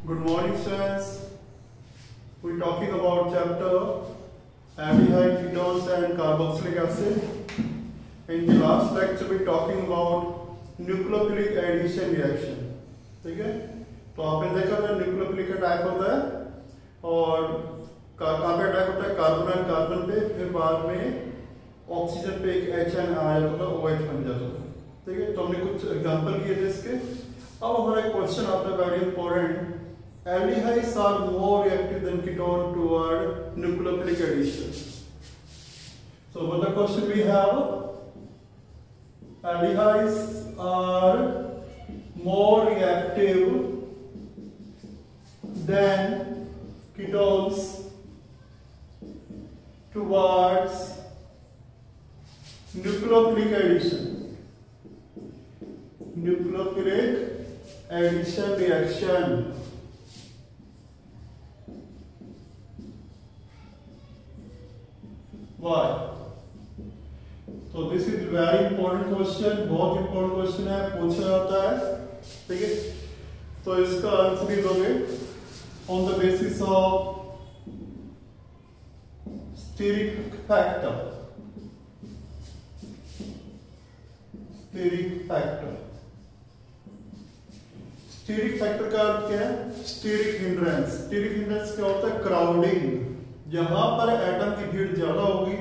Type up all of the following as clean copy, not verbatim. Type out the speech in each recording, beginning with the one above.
Good morning, students. We're talking about chapter aldehyde, ketones, and carboxylic acid. In the last lecture, we're talking about nucleophilic addition reaction. ठीक है? तो आपने देखा था nucleophilic attack होता है और कहाँ पे अटैक होता है? कार्बन और कार्बन पे, फिर बाद में ऑक्सीजन पे एक HN आ जाता था, OH बन जाता था. ठीक है? तो हमने कुछ एग्जांपल किए थे इसके. अब हमारा एक क्वेश्चन आता है very important. Aldehydes are more reactive than ketone toward nucleophilic addition. So what the question we have? Aldehydes are more reactive than ketones towards nucleophilic addition. Nucleophilic addition reaction. Why? तो this is very important question, बहुत important question है, पूछा जाता है. ठीक है, तो इसका आंसर भी दोगे on the basis of steric factor. Steric factor, steric factor का अर्थ क्या है? Stearic hindrance. स्टीरिक हिंड्रेंस क्या होता है? क्राउडिंग. जहां पर एटम की भीड़ ज्यादा होगी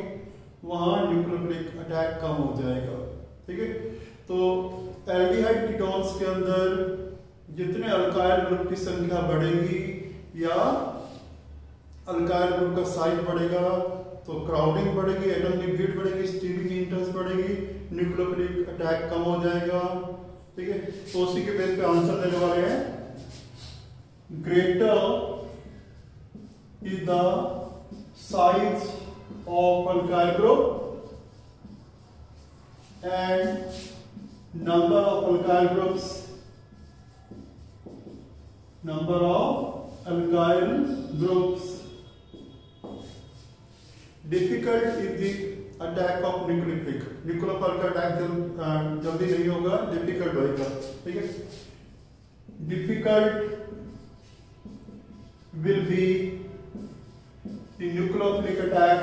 वहां न्यूक्लियोफिलिक अटैक कम हो जाएगा. ठीक है, तो एल्डिहाइड कीटोन्स के अंदर जितने अल्काइल ग्रुप की संख्या बढ़ेगी या अल्काइल ग्रुप का साइज बढ़ेगा तो क्राउडिंग बढ़ेगी, एटम की भीड़ बढ़ेगी, स्टीरिक हिंड्रेंस बढ़ेगी, न्यूक्लियोफिलिक अटैक कम हो जाएगा. ठीक है, तो उसी के बेस पे आंसर देने वाले हैं. Greater is the size of alkyl group and number of alkyl groups. Number of alkyl groups. Difficult is the attack of nucleophilic. nucleophilic attack जल्दी नहीं होगा, difficult होगा. ठीक है, difficult will be the nucleophilic attack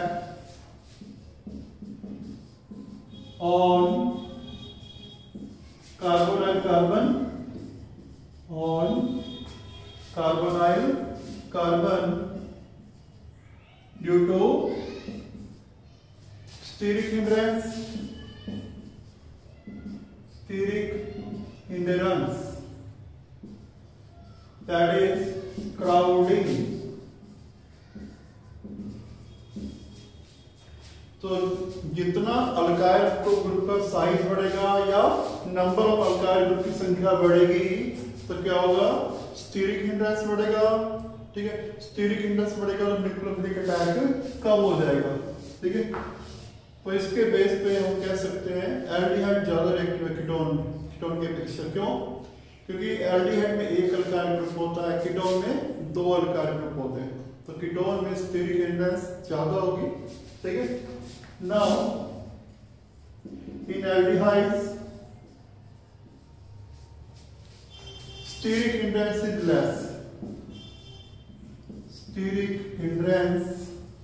on carbonyl carbon, on carbonyl carbon due to steric hindrance. Steric hindrance, that is crowding. तो जितना alkyl group का size बढ़ेगा या नंबर ऑफ अल्काइल ग्रुप की संख्या बढ़ेगी तो क्या होगा? स्टीरिक हिंड्रेंस बढ़ेगा. ठीक है, स्टीरिक हिंड्रेंस बढ़ेगा तो न्यूक्लियोफिलिक अटैक कम हो जाएगा. ठीक है, तो इसके बेस पे हम कह सकते हैं एल्डिहाइड ज्यादा रिएक्टिव है कीटोन के अपेक्षा. क्यों? क्योंकि एल्डिहाइड में एक अल्काइल ग्रुप होता है, कीटोन में दो अल्काइल ग्रुप होते हैं. तो कीटोन में स्टीरिक हिंड्रेंस ज्यादा होगी. ठीक है, now in aldehydes steric hindrance is less. Steric hindrance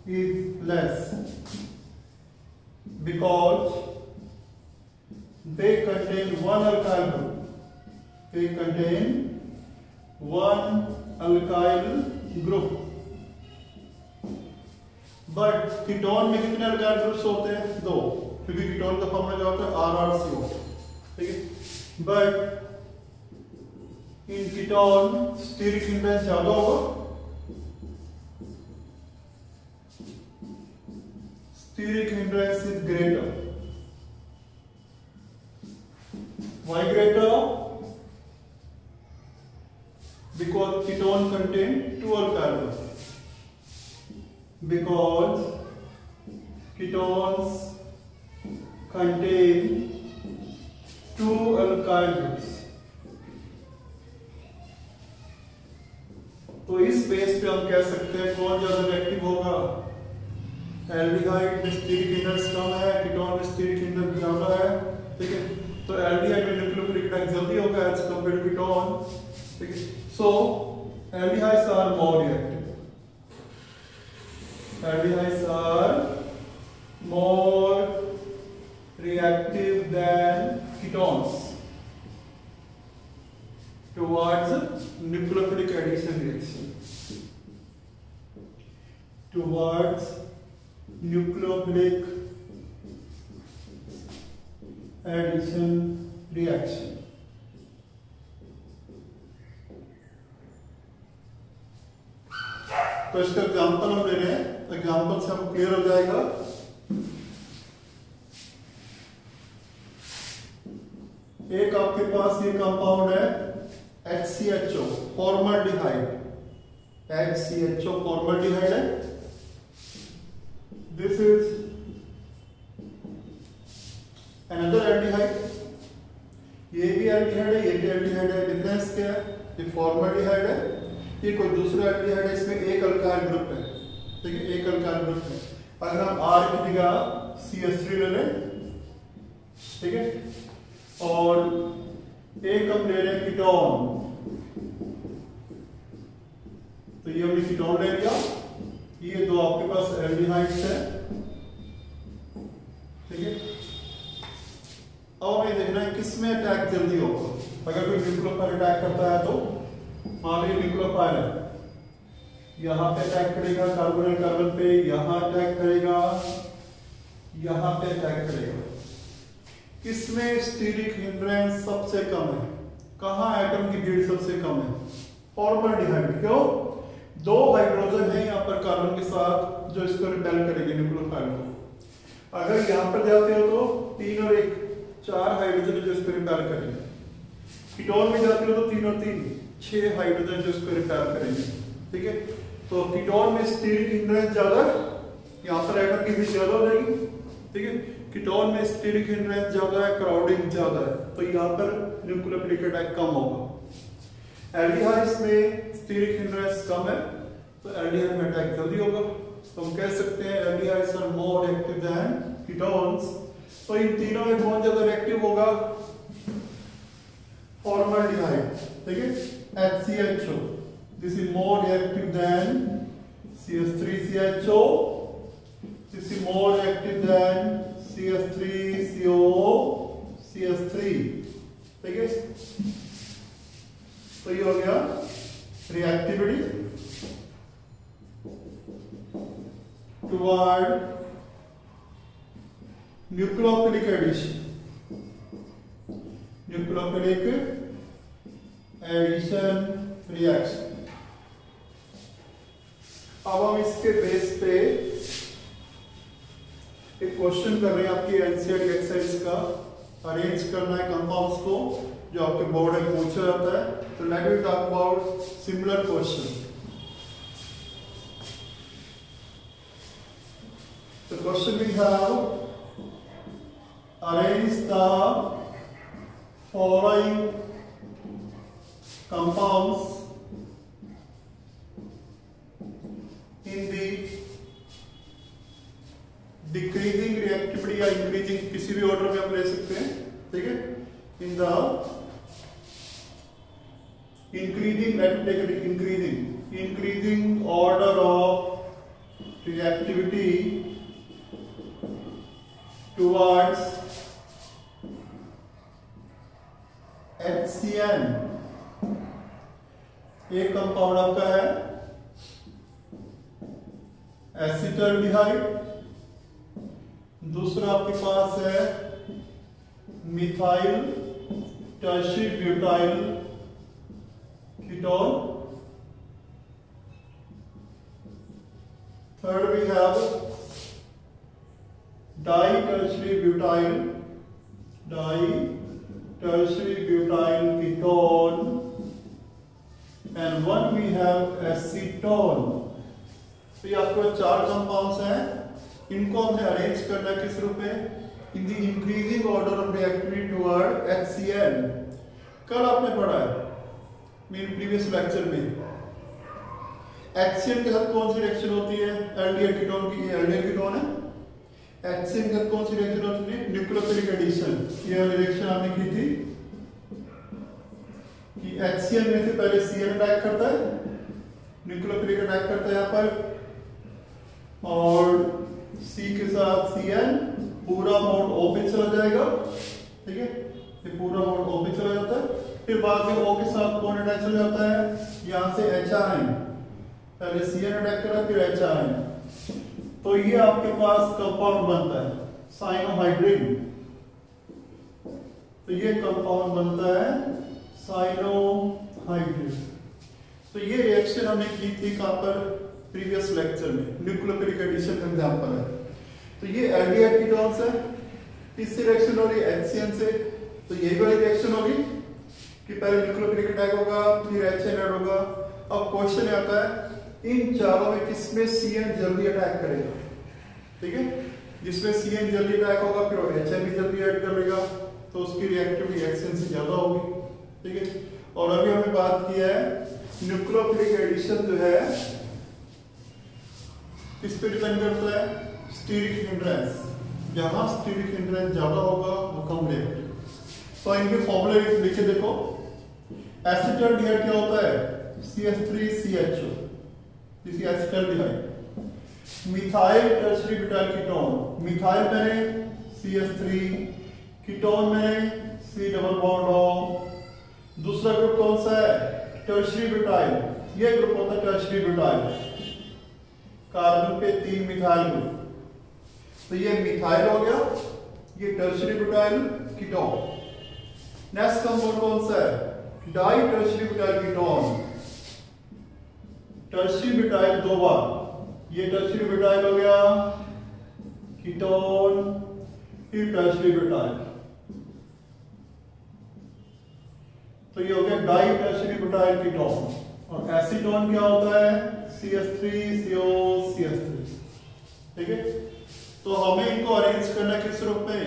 is less because they contain one alkyl group. They contain one alkyl group. But ketone में कितने अल्काइल ग्रुप्स होते हैं? दो, क्योंकि कीटोन का फॉर्मूला क्या होता है? RRCO. ठीक है, but in ketone steric hindrance ज्यादा होगा. Steric hindrance is greater. Why greater? Because ketone contain two alkyl groups. Because ketones contain two alkyl groups. तो इस बेस पे हम कह सकते हैं कौन ज्यादा रिएक्टिव होगा? एल्डिहाइड में स्टीरिक हिंड्रेंस कम है, कीटोन में स्टीरिक हिंड्रेंस ज्यादा है. ठीक है, तो एल्डिहाइड में न्यूक्लियोफिलिक अटैक जल्दी होगा एज कंपेयर टू कीटोन. ठीक है, सो aldehydes are more reactive. Aldehydes are more reactive than ketones towards nucleophilic addition reaction. Towards nucleophilic addition reaction. तो इसका एग्जांपल हम ले रहे हैं, एग्जांपल से हम क्लियर हो जाएगा। एक आपके पास ये कंपाउंड है HCHO फॉर्मल्डिहाइड, HCHO फॉर्मल्डिहाइड है। दिस इज अनदर एल्डिहाइड, ये भी एल्डिहाइड है, ये भी एल्डिहाइड है। डिफरेंस क्या है? ये फॉर्मल्डिहाइड है, ये कोई दूसरा एल्डिहाइड है, इसमें एक अल्काइल ग्रुप है, ठीक है, एक अल्काइल ग्रुप है। अगर हम R की जगह CH3 ले लें, ठीक है, और एक हम ले रहे हैं कीटोन, तो ये हमने कीटोन ले लिया। ये दो आपके पास एल्डिहाइड्स है, ठीक है। अब हमें देखना है किसमें अटैक जल्दी होगा। अगर कोई न्यूक्लियोफाइल अटैक करता है तो मान लीजिए न्यूक्लियोफाइल है, यहां पे अटैक करेगा कार्बन कार्बन पे, यहां अटैक करेगा, यहां पे अटैक करेगा। किसमें स्टीरिक हिंड्रेंस सबसे कम है? कहां एटम की भीड़ सबसे कम है? फॉर्मल्डिहाइड। क्यों? दो हाइड्रोजन है यहां पर कार्बन के साथ जो इसको रिपेल करेंगे न्यूक्लियोफाइल को। अगर यहां पर जाते हो तो 3 और 1 4 हाइड्रोजन जो इसको रिपेल करेंगे। कीटोन में जाते हो तो 3 और 3 6 हाइड्रोजन जो इसको रिपेल करेंगे, ठीक है। तो कीटोन में स्टीरिक हिंड्रेंस ज्यादा, यहां पर एटम की भीड़ ज्यादा हो जाएगी, ठीक है। कीटोन में स्टीरिक हिंड्रेंस ज्यादा है, क्राउडिंग ज्यादा है, तो यहां पर न्यूक्लियोफिलिक अटैक कम होगा। एल्डिहाइड्स में स्टीरिक हिंड्रेंस कम है, तो एल्डिहाइड में अटैक जल्दी होगा। तो हम कह सकते हैं aldehydes are more active than ketones. तो इन तीनों में कौन ज्यादा एक्टिव होगा? फॉर्मल्डिहाइड, ठीक है, HCHO। This is more active than CH3CHO। This is more active than CH3CO CH3, ठीक है। तो ये हो गया reactivity toward nucleophilic addition, nucleophilic addition reaction. अब हम इसके बेस पे एक क्वेश्चन कर रहे हैं, आपकी एनसीईआरटी एक्सरसाइज का अरेंज करना है कंपाउंड्स को, जो आपके बोर्ड में पूछा जाता है। तो let me talk about similar question. The question we have, arrange the following compounds in the decreasing reactivity या increasing, किसी भी ऑर्डर में आप ले सकते हैं, ठीक है। In the increasing order of reactivity towards HCN। एक कंपाउंड आपका है एसिटाल्डिहाइड, दूसरा आपके पास है methyl tertiary butyl ketone, third we have ditertiary butyl ketone, and one we have acetone। तो ये आपको 4 कंपाउंड्स हैं, इनको हमने अरेंज करना है किस रूप में? In the increasing order of reactivity toward HCN। कल आपने पढ़ा है मेरे प्रीवियस लेक्चर में, HCN के साथ कौन सी रिएक्शन होती है? एल्डिहाइड कीटोन की, एल्डिहाइड कीटोन है। HCN के साथ कौन सी रिएक्शन होती है? Nucleophilic addition. ये रिएक्शन आपने की थी कि HCl में से पहले Cl अटैक करता है, न्यूक्लियोफिलिक अटैक करता है यहाँ पर, और C के साथ Cl पूरा बॉन्ड O पे चला जाएगा, ठीक है, ये पूरा बॉन्ड O पे चला जाता है। फिर बाद में O के साथ कौन अटैक चला जाता है, यहाँ से HIN, पहले Cl अटैक करा फिर HIN, तो ये आपके पास कंपाउंड बनता है साइनोहाइड्रिन। तो ये कंपाउंड बनता है साइनोहाइड्रिन। तो ये रिएक्शन हमने की थी कहां पर, प्रीवियस लेक्चर में, न्यूक्लियोफिलिक एडिशन का एग्जांपल है। तो ये एल्डिहाइड कीटोन्स है, इससे रिएक्शन हो रही है HCN से, तो यही वाली रिएक्शन होगी कि पहले न्यूक्लियोफिलिक अटैक होगा फिर HN ऐड होगा। अब क्वेश्चन आता है इन चारों में किसमें CN जल्दी अटैक करेगा, ठीक है, जिसमें CN जल्दी अटैक होगा फिर HN भी जल्दी ऐड करेगा, तो उसकी रिएक्टिविटी HN से ज्यादा होगी, ठीक है। और अभी हमने बात किया है न्यूक्लियोफिलिक एडिशन जो है किस पे डिपेंड करता है, स्टीरिक हिंड्रेंस, जहां स्टीरिक हिंड्रेंस ज्यादा होगा वो कम रिएक्टिव। तो इनके फॉर्मूले लिखे देखो, एसिटाल्डिहाइड क्या होता है, CH3CHO, this is acetaldehyde. Methyl tertiary butyl ketone, methyl में CH3, कीटोन में C डबल बॉन्ड O। दूसरा ग्रुप कौन सा है, टर्शियरी ब्यूटाइल, ये ग्रुप होता है टर्शियरी ब्यूटाइल, कार्बन पे 3 मिथाइल ग्रुप, तो ये मिथाइल हो गया, ये tertiary butyl ketone. Next compound कौन सा है, di tertiary butyl ketone, tertiary butyl 2 बार, ये टर्शियरी ब्यूटाइल हो गया कीटोन, फिर टर्शियरी ब्यूटाइल, तो ये हो गया डाई टर्शियरी ब्यूटाइल कीटोन। और एसीटोन क्या होता है, CH3CO CH3, ठीक है। तो हमें इनको अरेंज करना किस रूप में,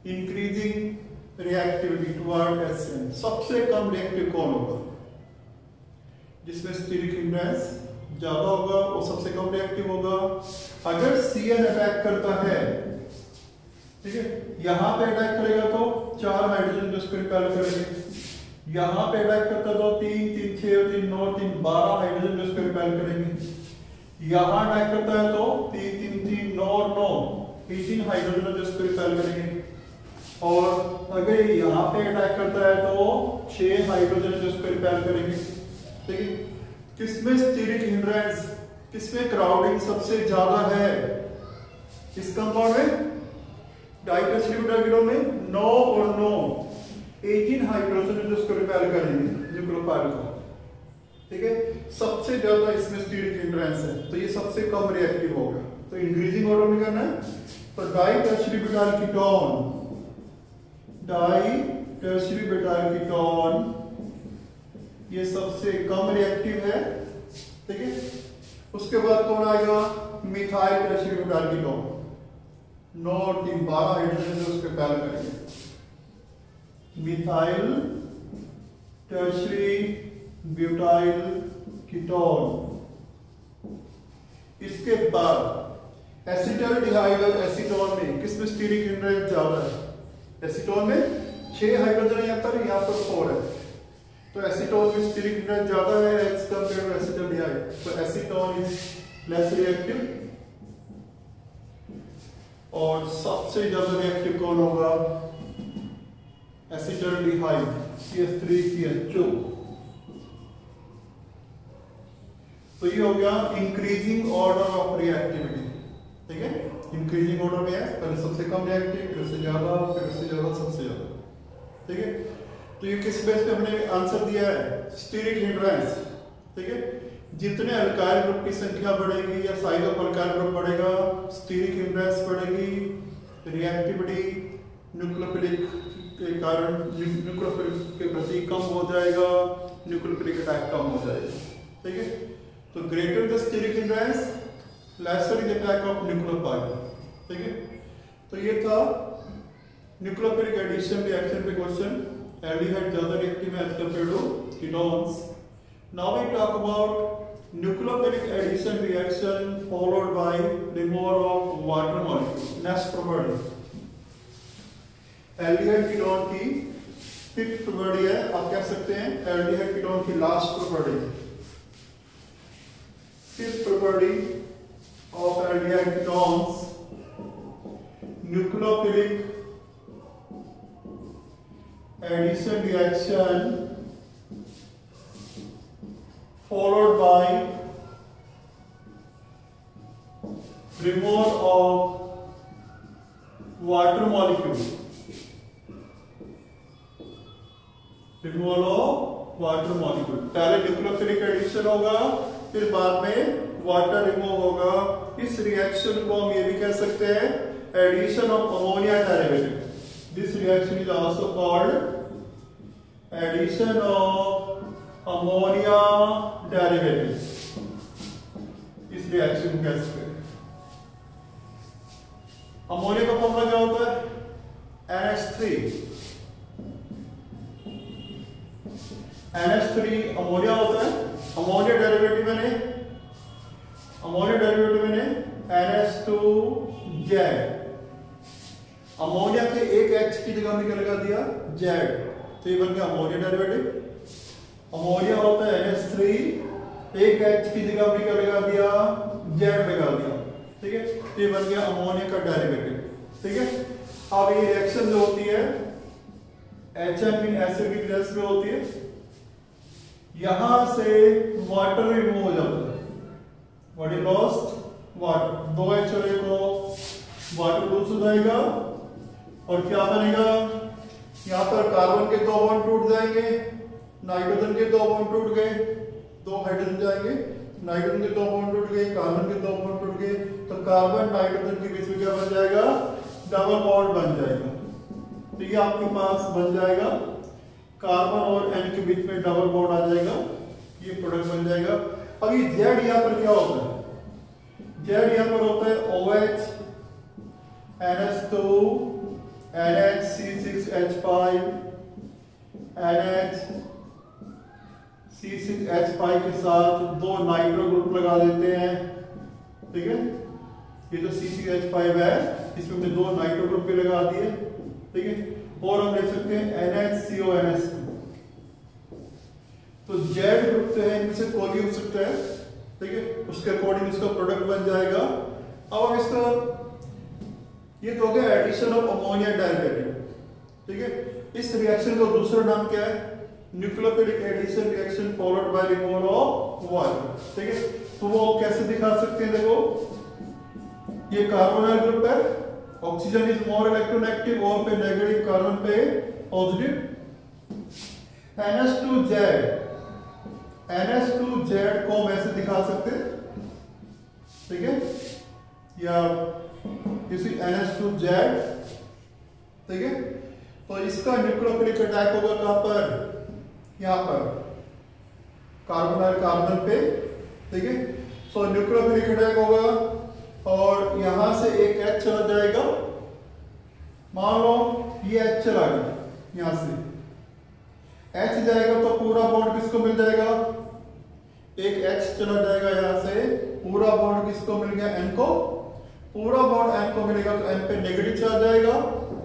इंक्रीजिंग रिएक्टिविटी टुवर्ड HCN। सबसे कम रिएक्टिव कौन होगा, जिसमें स्टीरिक हिंड्रेंस ज्यादा होगा वो सबसे कम रिएक्टिव होगा। अगर CN अटैक करता है, ठीक है, यहां पे अटैक करेगा तो 4 हाइड्रोजन जो इसको रिपेल करेंगे, यहां पे अटैक करता तो 3 3 6 3 9 3 12 हाइड्रोजन जो इसको रिपेल करेंगे, यहां अटैक करता है तो 3 3 3 9 9 18 हाइड्रोजन जो इसको रिपेल करेंगे, और अगर यहां पे अटैक करता है तो 6 हाइड्रोजन जो इसको रिपेल करेंगे, ठीक है। किसमें स्टीरिक हिंड्रेंस, किसमें क्राउडिंग सबसे ज्यादा है, इस कंपाउंड में डाई टर्शियरी ब्यूटाइल कीटोन में 9 और 9 18 हाइड्रोजन जो इसको रिपेल करेंगे न्यूक्लियोफाइल को, ठीक है। सबसे ज्यादा इसमें स्टीरिक हिंड्रेंस है, तो ये सबसे कम रिएक्टिव होगा। तो इंक्रीजिंग ऑर्डर में करना है, तो di tertiary butyl ketone, di tertiary butyl ketone ये सबसे कम रिएक्टिव है, ठीक है। उसके बाद कौन आएगा, मिथाइल टर्शियरी ब्यूटाइल कीटोन, 9 और 3 12 हाइड्रोजन जो उसके पैल करेंगे, मिथाइल टर्शियरी ब्यूटाइल कीटोन। इसके बाद एसिटाल्डिहाइड और एसीटोन में किसमें स्टीरिक हिंड्रेंस ज्यादा है, एसीटोन में 6 हाइड्रोजन है, यहाँ पर 4 है, तो एसीटोन में स्टीरिक हिंड्रेंस ज्यादा है एज कंपेयर टू एसिटाल्डिहाइड, तो एसीटोन इज लेस रिएक्टिव। और सबसे ज्यादा रिएक्टिव कौन होगा, एसिटाल्डिहाइड CH3CHO। तो ये हो गया इंक्रीजिंग ऑर्डर ऑफ रिएक्टिविटी, ठीक है। इंक्रीजिंग ऑर्डर में है, पहले सबसे कम रिएक्टिव, फिर से ज्यादा, फिर से ज्यादा, सबसे ज्यादा, ठीक है। तो ये किस बेस पे हमने आंसर दिया है, स्टीरिक हिंड्रेंस, ठीक है। जितने अल्काइल ग्रुप की संख्या बढ़ेगी या साइज ऑफ अल्काइल ग्रुप बढ़ेगा, स्टीरिक हिंड्रेंस बढ़ेगी, रिएक्टिविटी न्यूक्लियोफिलिक के कारण न्यूक्लियोफिलिक के प्रति कम हो जाएगा, न्यूक्लियोफिलिक अटैक कम हो जाएगा, ठीक है। तो greater the steric hindrance lesser is attack of nucleophile, ठीक है। तो ये था न्यूक्लियोफिलिक एडिशन रिएक्शन पे क्वेश्चन, aldehyde ज्यादा रिएक्टिव है as compared to ketones. Now we talk about nucleophilic addition reaction followed by removal of water molecule. Next property, aldehyde ketone की fifth property है, आप कह सकते हैं एल्डिहाइड कीटोन की last property. Fifth property of aldehyde ketones, nucleophilic addition reaction followed by removal of water molecule, पहले nucleophilic addition होगा, फिर बाद में वाटर रिमूव होगा। इस रिएक्शन को हम ये भी कह सकते हैं addition of ammonia derivative. This reaction is also called addition of ammonia derivative. इस रिएक्शन को कह सकते हैं। अमोनिया का फॉर्मूला क्या होता है? NH3। NH3 अमोनिया होता है। अमोनिया डेरिवेटिव मैंने NH2Z। अमोनिया के एक H की जगह में क्या लगा दिया? Z, तो ये बन गया अमोनिया डेरिवेटिव। अमोनिया होता है NH3, एक H की जगह में क्या लगा दिया? Z लगा दिया, ठीक है। तो ये बन गया अमोनिया का डेरिवेटिव, ठीक है। अब ये रिएक्शन जो होती है HN एसिड की प्रेजेंस में होती है, यहां से वाटर रिमूव हो जाता है। What is lost? Water. 2H और एक वाटर लूज हो जाएगा और क्या बनेगा? यहां पर कार्बन के 2 बॉन्ड टूट जाएंगे, नाइट्रोजन के 2 बॉन्ड टूट गए, 2 हाइड्रोजन जाएंगे, नाइट्रोजन के 2 बॉन्ड टूट गए, कार्बन के 2 बॉन्ड टूट गए, तो कार्बन नाइट्रोजन के बीच में क्या बन जाएगा? डबल बॉन्ड बन जाएगा। तो ये आपके पास बन जाएगा, कार्बन और N के बीच में डबल बॉन्ड आ जाएगा, ये प्रोडक्ट बन जाएगा। अब ये Z यहां पर क्या होता है? Z यहां पर होता है OH NH2 NHC6H5 NHC6H5 के साथ 2 नाइट्रो ग्रुप लगा देते हैं, ठीक है। ये जो C6H5 है इसमें हमने 2 नाइट्रो ग्रुप भी लगा दिए, ठीक है। और हम लिख सकते हैं NHCONS2। तो Z ग्रुप जो है इनमें से कोई भी हो सकता है, ठीक है। उसके अकॉर्डिंग इसका प्रोडक्ट बन जाएगा। अब हम इसका ये तो हो गया एडिशन ऑफ अमोनिया डेरिवेटिव, ठीक है। इस रिएक्शन का दूसरा नाम क्या है? Nucleophilic addition reaction followed by removal of water, ठीक है। तो वो कैसे दिखा सकते हैं? देखो, ये कार्बोनाइल ग्रुप है, ऑक्सीजन इज मोर इलेक्ट्रोनेगेटिव और पे नेगेटिव, कार्बन पे पॉजिटिव। NH2Z को हम ऐसे दिखा सकते हैं, ठीक है, या किसी NH2Z, ठीक है। तो इसका न्यूक्लियोफिलिक अटैक होगा कहां पर? यहां पर कार्बोनाइल कार्बन पे, ठीक है। सो न्यूक्लियोफिलिक अटैक होगा और यहां से एक H चला जाएगा। मान लो ये H चला गया, यहां से H जाएगा तो पूरा बॉन्ड किसको मिल जाएगा? एक H चला जाएगा यहां से, पूरा बॉन्ड किसको मिल गया? N को। पूरा बॉन्ड N को मिलेगा तो N पे नेगेटिव चला जाएगा,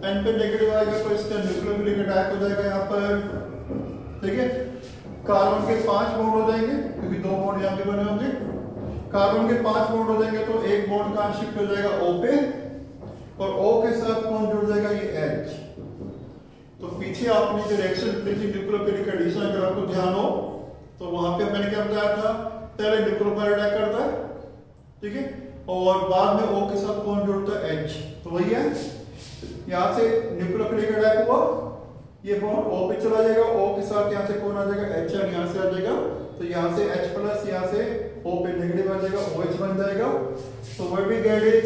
N पे नेगेटिव आएगा तो इसका न्यूक्लियोफिलिक अटैक हो जाएगा यहां पर, ठीक है। कार्बन के 5 बॉन्ड हो जाएंगे क्योंकि 2 बॉन्ड यहां पे बने होंगे। कार्बन के 5 बॉन्ड हो जाएंगे तो एक बॉन्ड कहां शिफ्ट हो जाएगा? O पे, और O के साथ कौन जुड़ जाएगा? ये H। तो पीछे आपने जो रिएक्शन देखी न्यूक्लियोफिलिक एडिशन, अगर आपको ध्यान हो तो वहां पे मैंने क्या बताया था? पहले न्यूक्लियोफाइल अटैक करता है, ठीक है, और बाद में O के साथ कौन जुड़ता है? H। तो वही है, यहां से न्यूक्लियोफिलिक अटैक हुआ, ये बॉन्ड O पे चला जाएगा, O के साथ यहां से कौन आ जाएगा? H यहां से आ जाएगा, तो यहां से H प्लस यहां से O पे नेगेटिव आ जाएगा, OH बन जाएगा। तो what we get is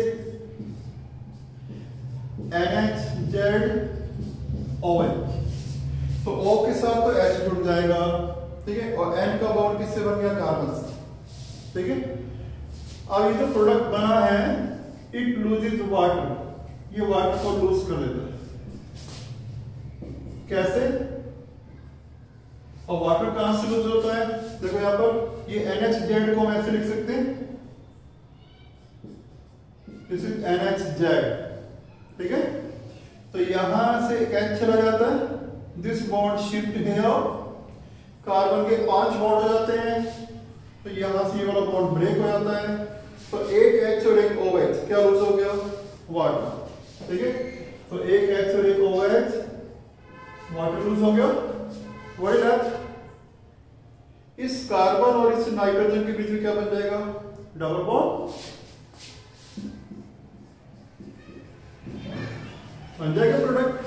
NHZOH। तो O के साथ तो H जुड़ जाएगा, ठीक है, और N का बॉन्ड किससे बन गया? कार्बन से, ठीक है। अब ये जो प्रोडक्ट बना है, इट लूजेस वाटर, ये वाटर को लूज कर देता है। कैसे? और वाटर कहां से लूज होता है? देखो यहां पर ये NHZ को हम ऐसे लिख सकते हैं, दिस इज NHZ, ठीक है। तो यहां से एक H चला जाता है, this bond shift here, carbon के 5 बॉन्ड हो जाते हैं, तो यहां से ये वाला बॉन्ड ब्रेक हो जाता है, तो एक H और एक OH क्या लूज हो गया, वाटर, ठीक है। तो एक H और एक OH वाटर लूज हो गया। What is that? इस कार्बन और इस नाइट्रोजन के बीच में क्या बन जाएगा, डबल बॉन्ड बन जाएगा प्रोडक्ट।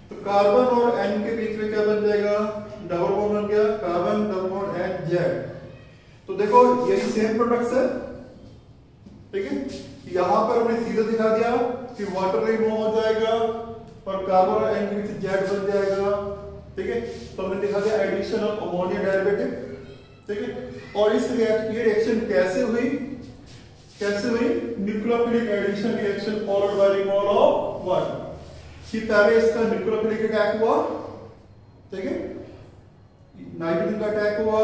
तो कार्बन और N के बीच में क्या बन जाएगा, डबल बॉन्ड बन गया, कार्बन डबल बॉन्ड NZ। तो देखो यही सेम प्रोडक्ट्स है, ठीक है। यहां पर हमने सीधा दिखा दिया कि वाटर रिमूव हो जाएगा और कार्बन और N के बीच Z बन जाएगा, ठीक है। तो हमने दिखा दिया एडिशन ऑफ अमोनिया डेरिवेटिव, ठीक है। और इस रिएक्शन कैसे हुई, nucleophilic addition reaction followed by removal of water. कि पहले इसका न्यूक्लियोफिलिक अटैक हुआ, ठीक है, नाइट्रोजन का अटैक हुआ,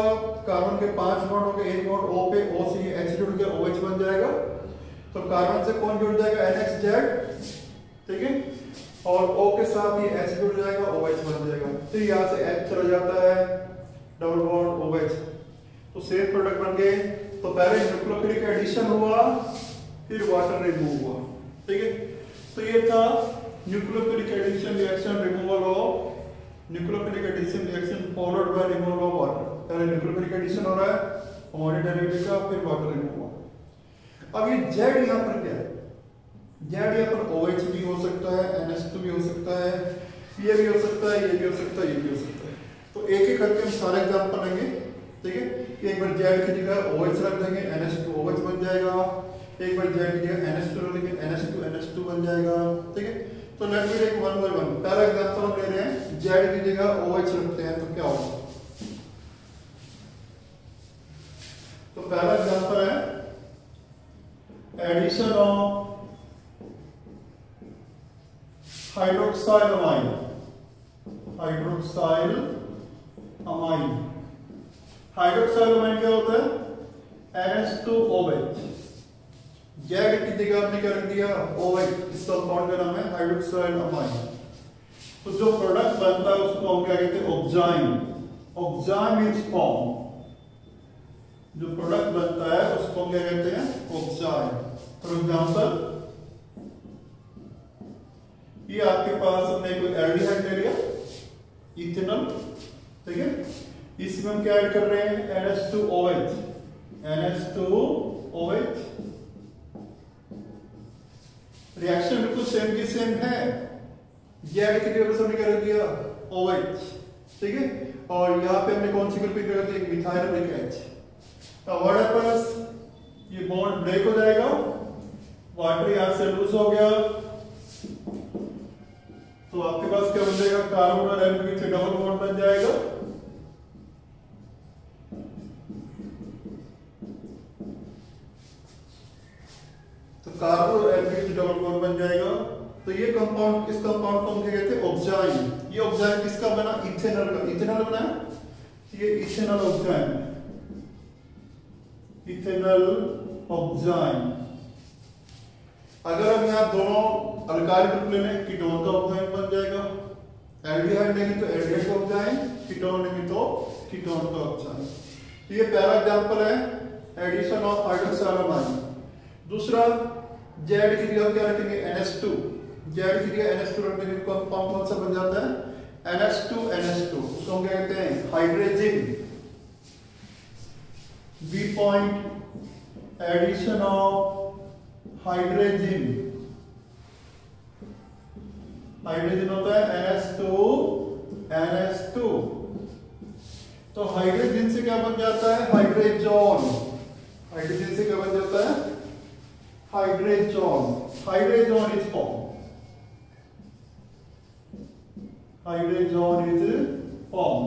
कार्बन के 5 बॉन्ड हो गए, एक बॉन्ड O पे, O से ये H जुड़ गया, OH बन जाएगा। तो कार्बन से कौन जुड़ जाएगा, NHZ, ठीक है, और O के साथ ये H जुड़ जाएगा, OH बन जाएगा। फिर यहाँ से H चला जाता है, डबल बॉन्ड OH, तो सेम प्रोडक्ट बन गए। तो पहले न्यूक्लियोफिलिक एडिशन हुआ, फिर वाटर रिमूव हुआ, ठीक है। तो ये था nucleophilic addition reaction removal of, nucleophilic addition reaction followed by removal of water. पहले न्यूक्लियोफिलिक एडिशन हो रहा है अमोनिया डेरिवेटिव का, फिर वाटर रिमूव हुआ। अब ये Z यहाँ पर क्या है, Z यहाँ पर OH भी हो सकता है, NH2 भी हो सकता है, ये भी हो सकता है, ये भी हो सकता है, ये भी हो सकता है। तो एक एक करके हम सारे एग्जाम्पल लेंगे, ठीक है। एक बार Z की जगह OH रख देंगे, NH2OH बन जाएगा। एक बार Z की जगह NH2 रख देंगे, NH2NH2 बन जाएगा, ठीक है। तो let me take one by one. पहला एग्जांपल हम ले रहे हैं, Z की जगह OH रखते हैं, तो क्या होगा। तो पहला एग्जांपल है addition of hydroxyl amine, hydroxyl amine. Hydroxyl amine क्या होता है, NH2OH। Z की जगह आपने क्या रख दिया, OH, इस कंपाउंड का नाम है हाइड्रोक्साइल अमाइन। तो जो प्रोडक्ट बनता है उसको हम क्या कहते हैं, ऑक्साइन। ऑक्साइन मींस फॉर्म, जो प्रोडक्ट बनता है उसको हम क्या कहते हैं, ऑक्साइन। फॉर एग्जांपल ये आपके पास हमने कोई एल्डिहाइड ले लिया, इथेनॉल, ठीक है। इसमें हम क्या ऐड कर रहे हैं, NH2OH, NH2OH। रिएक्शन बिल्कुल सेम की सेम है, Z की जगह हमने क्या रख दिया, OH, ठीक है। और यहाँ पे हमने कौन सी ग्रुप कर दी, मिथाइल और एक H। तो व्हाट हैपेंस, ये बॉन्ड ब्रेक हो जाएगा, वाटर यहां से लूज हो गया, तो आपके पास क्या बन जाएगा, कार्बन और N के बीच डबल बॉन्ड बन जाएगा। तो कार्बन और N के बीच डबल बॉन्ड बन जाएगा। तो ये कंपाउंड, इस कंपाउंड को हम क्या कहते हैं, ऑक्साइन। ये ऑक्साइन किसका बना, इथेनॉल का। इथेनॉल बना, ये इथेनॉल ऑक्साइन, इथेनॉल ऑक्साइन। अगर हम यहाँ दोनों अल्काइल ग्रुप ले लें, कीटोन का ऑक्साइन बन जाएगा। एल्डिहाइड लेंगे तो एल्डिहाइड का ऑक्साइन, कीटोन लेंगे तो कीटोन का ऑक्साइन। तो ये पहला एग्जांपल है एडिशन ऑफ हाइड्रोक्साइल अमाइन। दूसरा, Z की जगह क्या रखेंगे, NH2। Z की जगह NH2 रखने के कंपाउंड कौन सा बन जाता है, NH2NH2। उसको हम क्या कहते हैं, hydrogen. B point addition of hydrogen. Hydrogen होता है NH2NH2। तो हाइड्रोजन से क्या बन जाता है, हाइड्रोजन। हाइड्रोजन से क्या बन जाता है, hydrogen. Hydrogen is form, hydrogen is form.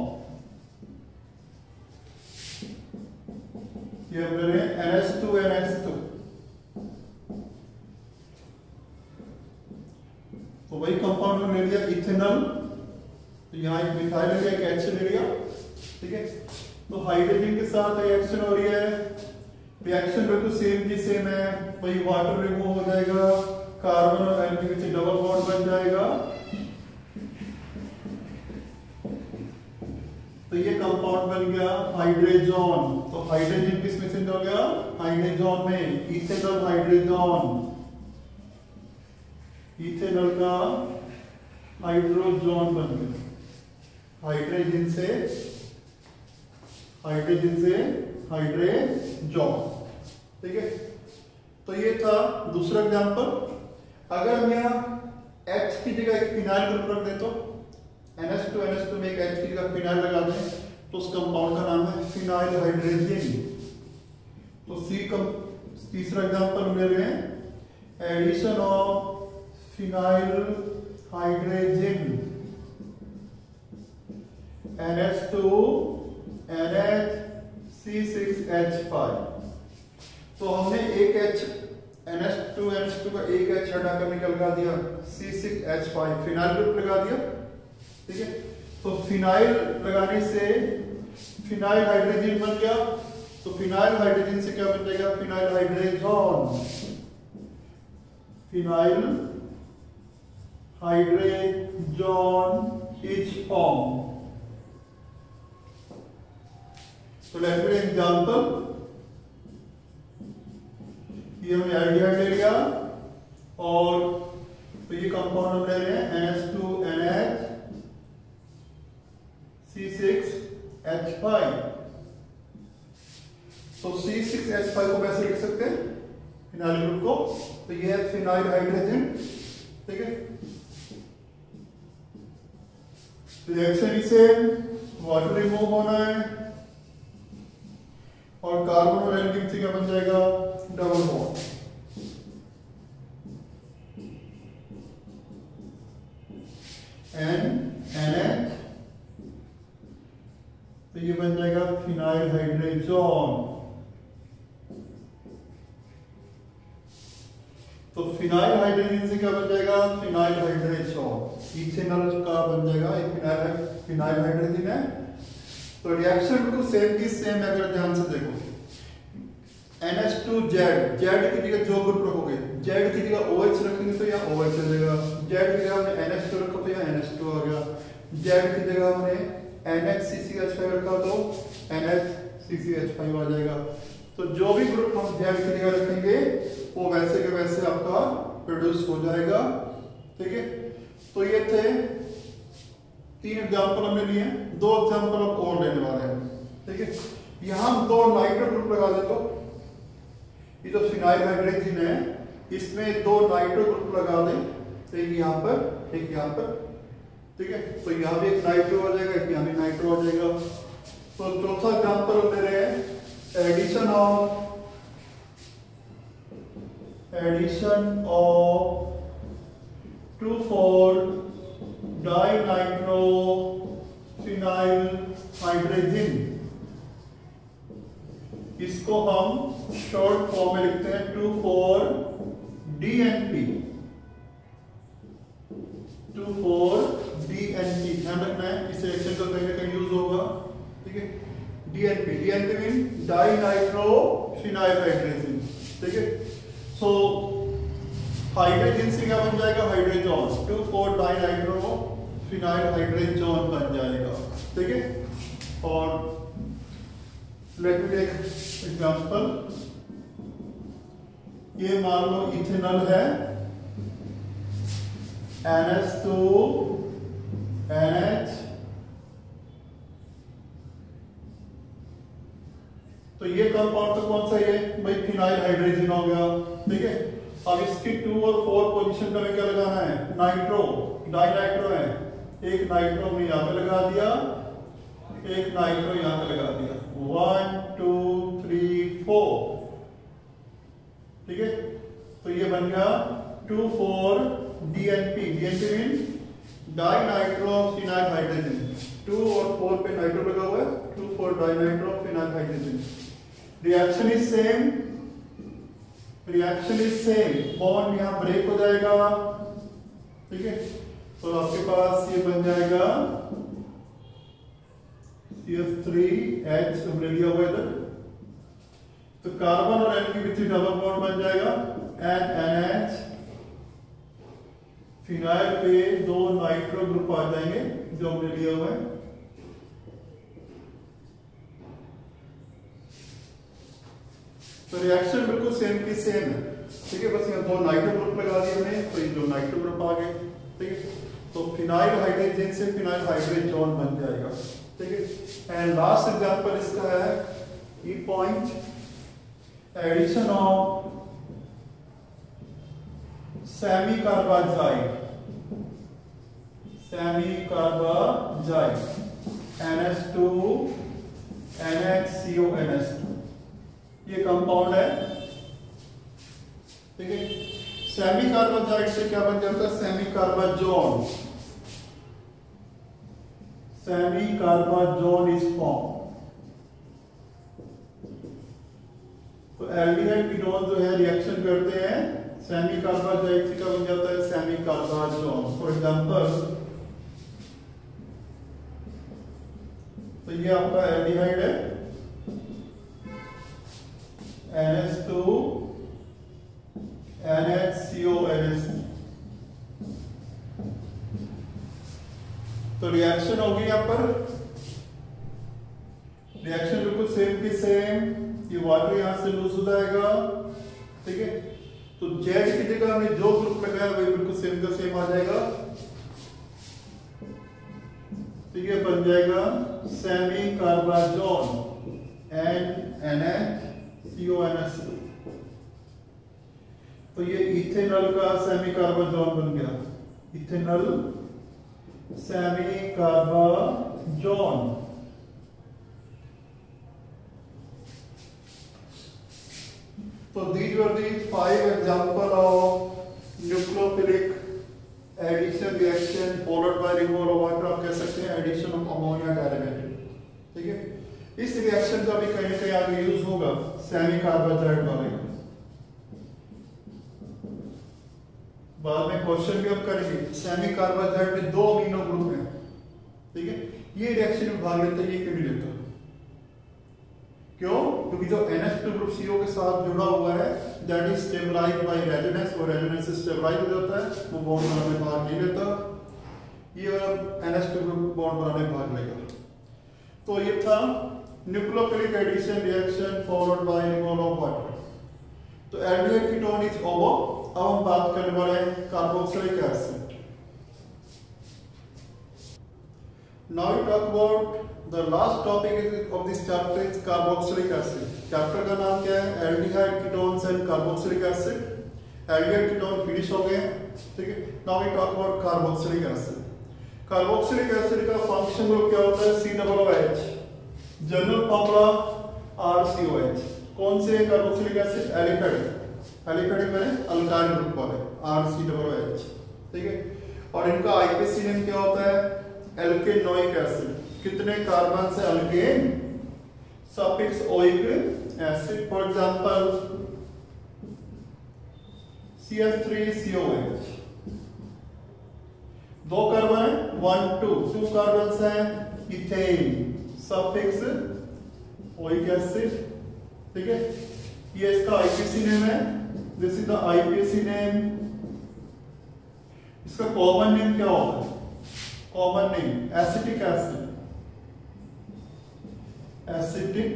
ये हम ले रहे हैं NH2NH2। तो वही कंपाउंड में ले लिया इथेनॉल, तो यहाँ एक मिथाइल ले लिया, एक H ले लिया, ठीक है। तो हाइड्रोजन के साथ रिएक्शन हो रही है, रिएक्शन बिल्कुल सेम की सेम है, वही वाटर रिमूव हो जाएगा, कार्बन और N के बीच डबल बॉन्ड बन जाएगा, तो ये कंपाउंड बन गया हाइड्रोजन। तो हाइड्रोजन किस में चेंज हो गया? हाइड्रोजन में। इथेनॉल हाइड्रोजन, इथेनॉल का हाइड्रोजन बन गया। हाइड्रोजन से हाइड्रोजन, ठीक है। तो ये था दूसरा एग्जांपल। अगर हम यहाँ H की जगह एक फिनाइल ग्रुप रख दें तो NH2 में एक H की जगह फिनाइल लगा दें तो उस कंपाउंड का नाम है फिनाइल हाइड्रोजन। तो तीसरा एग्जांपल ले रहे हैं addition of phenyl hydrogen NH2 NH C6H5। तो हमने एक H NH2 का एक H हटाकर निकल दिया, C6H5 फिनाइल ग्रुप लगा दिया, ठीक है। तो फिनाइल लगाने से फिनाइल हाइड्रोजन बन गया। तो फिनाइल हाइड्रोजन से क्या बन जाएगा? Phenyl hydrogen, phenyl hydrogen is form. तो लेट मी एग्जांपल, ये हमने एल्डिहाइड ले लिया और तो ये कंपाउंड हम ले रहे हैं NH2 NH C6H5। तो C6H5 को कैसे लिख सकते हैं? फिनाइल ग्रुप को। तो ये है फिनाइल हाइड्रोजन, ठीक है। रिएक्शन से वाटर रिमूव होना है और कार्बन और एल्कीन से क्या बन जाएगा? Double bond. NH, तो ये बन जाएगा फिनाइल हाइड्रोजन। तो फिनाइल हाइड्रोजन से क्या बन जाएगा? Phenyl hydrogen. इथेनॉल का बन जाएगा, एक फिनाइल हाइड्रोजन है। तो रिएक्शन को सेम की सेम, अगर ध्यान से देखो NH2Z, Z की जगह जो ग्रुप रखोगे, Z की जगह OH रखेंगे तो यहाँ OH आ जाएगा। Z की जगह हमने NH2 रखा तो यहाँ NH2 आ गया। Z की जगह हमने NHCCH5 रखा तो NHCCH5 आ जाएगा। तो जो भी ग्रुप हम Z की जगह रखेंगे वो वैसे के वैसे आपका प्रोड्यूस हो जाएगा, ठीक है। तो ये थे 3 एग्जाम्पल हमने लिए, 2 एग्जाम्पल अब और लेने वाले हैं, ठीक है। यहां हम 2 नाइट्रो ग्रुप लगा दे तो ये जो फिनाइल हाइड्रोजन है इसमें 2 नाइट्रो ग्रुप लगा दें, एक यहाँ पर एक यहाँ पर, ठीक है। तो यहाँ भी एक नाइट्रो आ जाएगा, एक यहाँ भी नाइट्रो आ जाएगा। तो चौथा एग्जाम्पल ले रहे हैं addition of 2,4 dinitro phenyl hydrogen. इसको हम शॉर्ट फॉर्म में लिखते हैं 2,4-DNP। 2,4-DNP ध्यान रखना है, इस रिएक्शन का कहीं ना कहीं यूज होगा, ठीक है। DNP mean dinitro phenyl hydrogen, ठीक है। सो हाइड्रोजन से क्या बन जाएगा? हाइड्रोजन। 2,4-डाइनाइट्रो फिनाइल हाइड्रोजन बन जाएगा, ठीक है। और लेट मी टेक एग्जांपल, ये मान लो इथेनॉल है, NH2 NH, तो ये कंपाउंड तो कौन सा है? भाई फिनाइल हाइड्रोजन हो गया, ठीक है। अब इसकी 2 और 4 पोजीशन पे क्या लगाना है? नाइट्रो, डाइनाइट्रो है, एक नाइट्रो में यहां पे लगा दिया, एक नाइट्रो यहां पे लगा दिया, 1 2 3 4, ठीक है। तो ये बन गया 2,4-DNP। DNP mean dinitro phenyl hydrogen. 2 और 4 पे नाइट्रो लगा हुआ है, two four dinitro phenyl hydrogen. Reaction is same, bond यहां ब्रेक हो जाएगा, ठीक है। तो आपके पास ये बन जाएगा CH3H हमने लिया हुआ इधर, तो कार्बन और N की बीच डबल बॉन्ड बन जाएगा NH। फिनाइल पे 2 नाइट्रो ग्रुप आ जाएंगे जो हमने लिया हुआ है, तो रिएक्शन बिल्कुल सेम की सेम है, ठीक है। बस यहाँ दो नाइट्रो ग्रुप लगा दिए हमने, तो ये दो नाइट्रो ग्रुप आ गए, ठीक है। तो फिनाइल हाइड्रोजन से फिनाइल हाइड्रोजन बन जाएगा, ठीक है। एंड लास्ट एग्जांपल इसका है E point addition of semi carbazide NH2 NHCO NH2 ये कंपाउंड है, ठीक है। सेमी कार्बाजाइड से क्या बन जाता है, सेमी कार्बाजोन इज फॉर्म। तो एल्डिहाइड कीटोन जो है रिएक्शन करते हैं सेमी कार्बाजाइड से, क्या बन जाता है, सेमी कार्बाजोन। फॉर एग्जांपल तो ये आपका एल्डिहाइड है NH2 NHCO NH2, तो रिएक्शन होगी यहां पर, रिएक्शन बिल्कुल सेम की सेम, ये वाटर यहां से लूज हो जाएगा, ठीक है। तो जेड की जगह हमने जो ग्रुप लगाया वही बिल्कुल सेम का सेम आ जाएगा, ठीक है। बन जाएगा सेमी कार्बाजोन NHCO NH2। तो ये इथेनॉल का सेमी कार्बाजोन बन गया, इथेनॉल सेमी कार्बाजोन। तो these were the 5 example of nucleophilic addition reaction followed by removal of water, आप कह सकते हैं एडिशन ऑफ अमोनिया डेरिवेटिव, ठीक है। इस रिएक्शन का भी कहीं ना कहीं आगे यूज होगा सेमी कार्बाजाइड वाले का, बाद में क्वेश्चन भी हम करेंगे। सेमी कार्बाजाइड में 2 अमीनो ग्रुप हैं, ठीक है। ये रिएक्शन में भाग लेता है, ये क्यों नहीं लेता, क्यों? क्योंकि जो NH2 ग्रुप CO के साथ जुड़ा हुआ है that is stabilised by resonance, और रेजोनेंस से स्टेबलाइज हो जाता है, वो बॉन्ड बनाने में भाग नहीं लेता। ये NH2 ग्रुप बॉन्ड बनाने में भाग लेगा। तो ये था nucleophilic addition reaction followed by removal of water. तो एल्डिहाइड कीटोन इज ओवर। अब हम बात करने वाले हैं carboxylic acid. Now we talk about the last topic of this chapter is carboxylic acid. Chapter का नाम क्या है, aldehyde ketones and carboxylic acid. Aldehyde ketone finish हो गए, ठीक है। Now we talk about carboxylic acid. Carboxylic acid का function group क्या होता है, COOH, जनरल फॉर्मूला RCOH। कौन से कार्बोक्सिलिक एसिड, एलिफेटिक, एलिफेटिक माने अल्काइल ग्रुप वाले RCOOH, ठीक है। और इनका आईपीसी नेम क्या होता है, एल्केनोइक एसिड। कितने कार्बन से alkane, suffix oic acid. For example CH3COH, 2 carbon है, 1 2 कार्बन है, इथेन, सफिक्स ओइक एसिड, ठीक है। ये इसका आईपीसी नेम है, this is the IPC name. इसका कॉमन नेम क्या होता है, common name acetic acid, acetic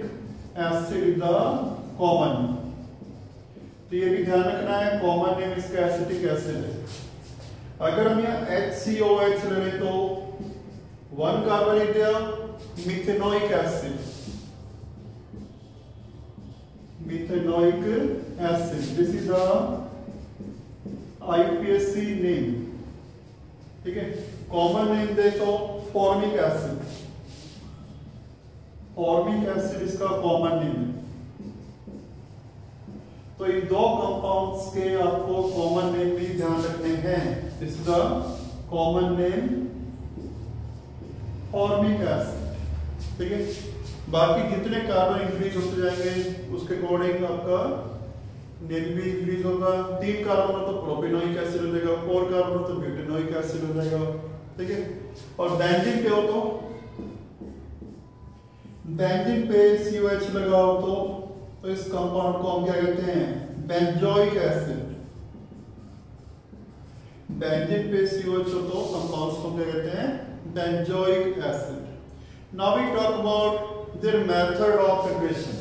acid is the common. तो ये भी ध्यान रखना है, कॉमन नेम इसका एसिटिक एसिड है। अगर हम यहाँ HCOH ले लें तो 1 कार्बन लिख दिया, methanoic acid, methanoic acid, this is the IPSC name, ठीक है। कॉमन नेम दे तो फॉर्मिक एसिड, फॉर्मिक एसिड इसका कॉमन नेम है। तो इन 2 कंपाउंड्स के आपको कॉमन नेम भी ध्यान रखने हैं। This is the common name formic acid, ठीक है। बाकी जितने कार्बन इंक्रीज होते जाएंगे उसके अकॉर्डिंग आपका नेम भी इंक्रीज होगा। 3 कार्बन हो तो प्रोपेनोइक एसिड हो जाएगा, 4 कार्बन हो तो ब्यूटेनोइक एसिड हो जाएगा, ठीक है। और बेंजीन पे हो तो बेंजीन पे COH लगाओ तो इस कंपाउंड को हम क्या कहते हैं, बेंजोइक एसिड। बेंजीन पे COH हो तो कंपाउंड्स को क्या कहते हैं, benzoic acid. Now we talk about their method of separation.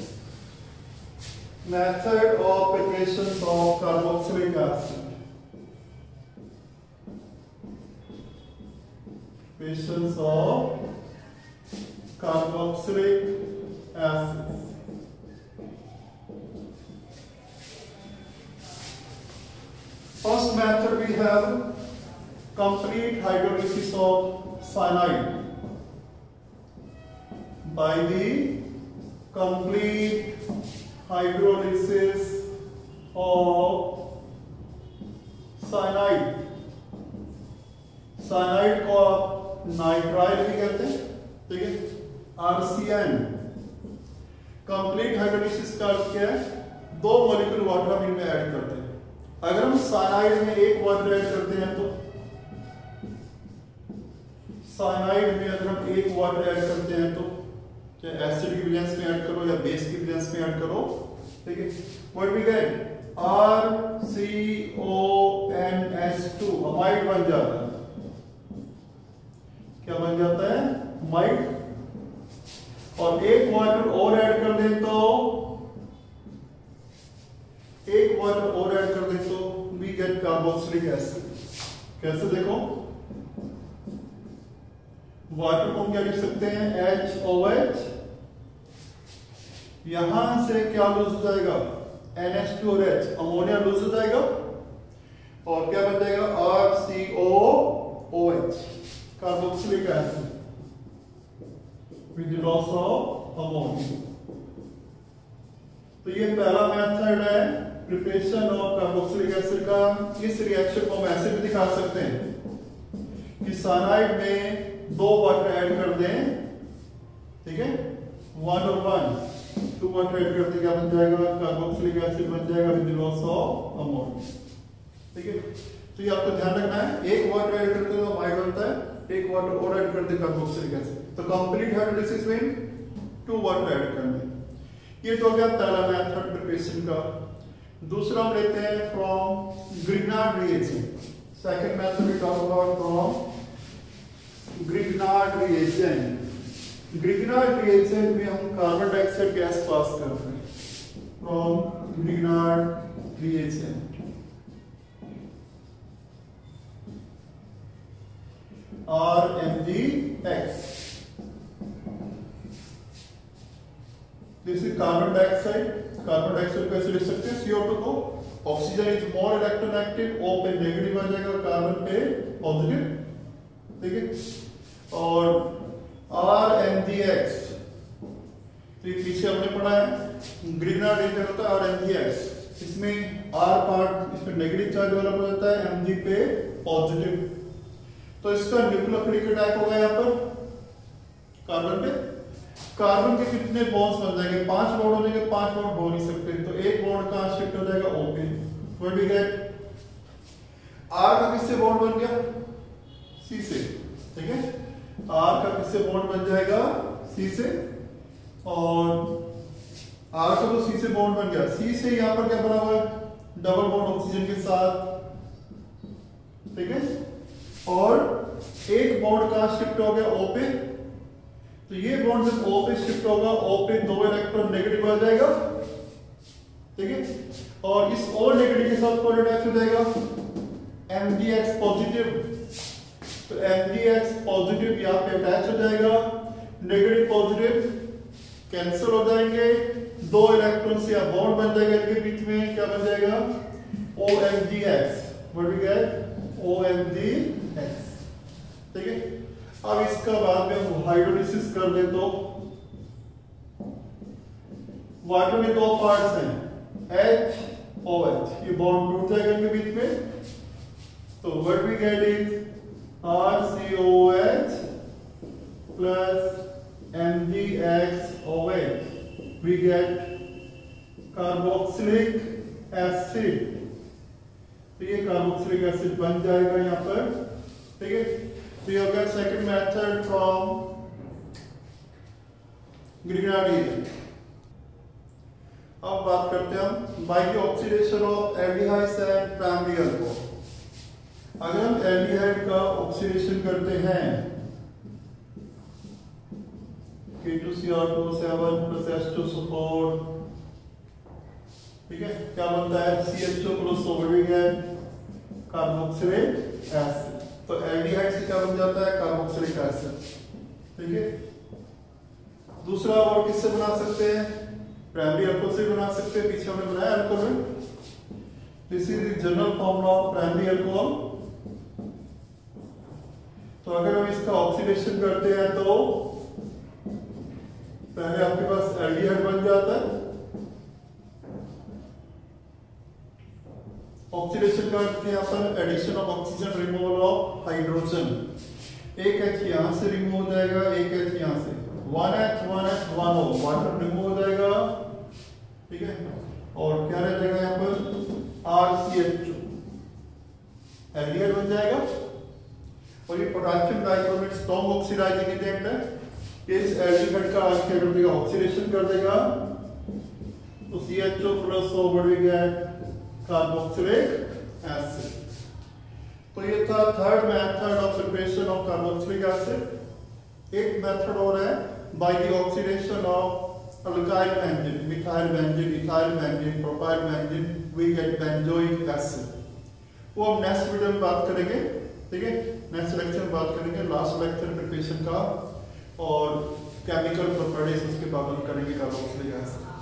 Method of preparation of carboxylic acid. Preparations of carboxylic acid. First method we have complete hydrolysis of cyanide by the complete hydrolysis of cyanide. Cyanide को आप nitrile भी कहते हैं, ठीक है, RCN। Complete hydrolysis का अर्थ क्या है? 2 मॉलिक्यूल वाटर हम इनमें ऐड करते हैं। अगर हम साइनाइड में 1 वाटर ऐड करते हैं तो साइनाइड में अगर हम 1 वाटर ऐड करते हैं तो चाहे एसिड की वैलेंस में ऐड करो या बेस की वैलेंस में ऐड करो, ठीक है, what we gate RCONS2 amide बन जाता है। क्या बन जाता है? अमाइड। और 1 वाटर और ऐड कर दें तो 1 वाटर और ऐड कर दें तो वी गेट कार्बोक्सिलिक एसिड। कैसे देखो, वाटर को हम क्या लिख सकते हैं? HOH। यहां से क्या लूज हो जाएगा? NH2 और H, अमोनिया लूज हो जाएगा और क्या बन जाएगा? RCOOH, carboxylic acid with loss of ammonia. तो ये पहला मेथड है प्रिपरेशन ऑफ कार्बोक्सिलिक एसिड का। इस रिएक्शन को हम ऐसे भी दिखा सकते हैं कि साइनाइड में 2 वाटर ऐड कर दें, ठीक है, 1 और 1, 2 वाटर ऐड करते क्या बन जाएगा? कार्बोक्सिलिक एसिड बन जाएगा विद लॉस ऑफ अमोनिया, ठीक है। तो ये आपको ध्यान रखना है, 1 वाटर ऐड करते तो अमाइड बनता है, 1 वाटर और ऐड करते कार्बोक्सिलिक एसिड। तो कंप्लीट हाइड्रोलिसिस में 2 वाटर ऐड करने। ये तो हो गया पहला मेथड प्रिपरेशन का। दूसरा हम लेते हैं from Grignard reagent. Second method we talk about from Grignard reagent. Grignard reagent में हम कार्बन डाइऑक्साइड गैस पास करते हैं from Grignard reagent. RMgX। This is carbon dioxide। Carbon dioxide को ऐसे लिख सकते हैं CO2 को, oxygen is more electronegative, O पे नेगेटिव आ जाएगा, कार्बन पे पॉजिटिव, ठीक है। और RMgX तो ये पीछे हमने पढ़ा है ग्रिग्नार्ड रिएजेंट होता है RMgX। इसमें R पार्ट इस पे नेगेटिव चार्ज वाला हो जाता है, Mg पे पॉजिटिव। तो इसका न्यूक्लियोफिलिक अटैक होगा यहाँ पर कार्बन पे। कार्बन के कितने बॉन्ड्स बन जाएंगे? 5 बॉन्ड होने के 5 बॉन्ड हो नहीं सकते, तो 1 बॉन्ड कहां शिफ्ट हो जाएगा? O पे। What we gate? R का किससे बॉन्ड बन गया? C से, ठीक है। R का किससे बॉन्ड बन जाएगा? C से। और R का तो C से बॉन्ड बन गया, C से यहां पर क्या बना हुआ है? डबल बॉन्ड ऑक्सीजन के साथ, ठीक है। और 1 बॉन्ड कहां शिफ्ट हो गया? O पे। तो ये बॉन्ड जब O पे शिफ्ट होगा, O पे 2 इलेक्ट्रॉन नेगेटिव आ जाएगा, ठीक है। और इस O नेगेटिव के साथ कौन अटैच हो जाएगा? MgX positive. तो MgX पॉजिटिव यहाँ पे अटैच हो जाएगा, नेगेटिव पॉजिटिव कैंसिल हो जाएंगे, 2 इलेक्ट्रॉन से यहाँ बॉन्ड बन जाएगा, इनके बीच में क्या बन जाएगा? OMgX। What we get? OMgX, ठीक है। अब इसका बाद में हम हाइड्रोलिसिस कर दे तो वाटर में 2 पार्ट्स हैं, HOH, ये बॉन्ड टूट जाएगा इनके बीच में। तो what we get is RCOH plus MgXOH, we get carboxylic acid. तो ये कार्बोक्सिलिक एसिड बन जाएगा यहाँ पर, ठीक है। तो ये हो गया second method from Grignard reagent. अब बात करते हैं हम bye the oxidation of aldehydes and primary alcohol. अगर हम एल्डिहाइड का ऑक्सीडेशन करते हैं K2Cr2 7 + H2SO4 ठीक है, क्या बनता है CHO प्लस सोडियम है कार्बोक्सिलिक एसिड। तो एल्डिहाइड से क्या बन जाता है कार्बोक्सिलिक एसिड। ठीक है, दूसरा और किससे बना सकते हैं, प्राइमरी अल्कोहल से बना सकते हैं, पीछे हमने बनाया alcohol. This is the general formula of primary alcohol. तो अगर हम इसका ऑक्सीडेशन करते हैं तो पहले आपके पास एल्डिहाइड बन जाता है, ऑक्सीडेशन करते हैं अपन addition of oxygen removal of hydrogen. एक H यहां से रिमूव हो जाएगा, एक H यहां से 1H 1H 1O water remove हो जाएगा। ठीक है, और क्या रह जाएगा यहाँ पर RCH2 एल्डिहाइड बन जाएगा। और ये potassium dichromate strong oxidising agent है, इस एल्डिहाइड का क्या कर देगा ऑक्सीडेशन कर देगा, तो CHO प्लस हो बढ़ेगा कार्बोक्सिलिक एसिड। तो ये था third method of preparation of carboxylic acid. एक मेथड और है by the oxidation of alkyl benzene, methyl benzene, propyl benzene, we get benzoic acid. वो हम नेक्स्ट वीडियो में बात करेंगे। ठीक है, नेक्स्ट लेक्चर में बात करेंगे, लास्ट लेक्चर प्रिपरेशन का और केमिकल प्रॉपर्टीज उसके बाद करेंगे कार्बोक्सिलिक एसिड।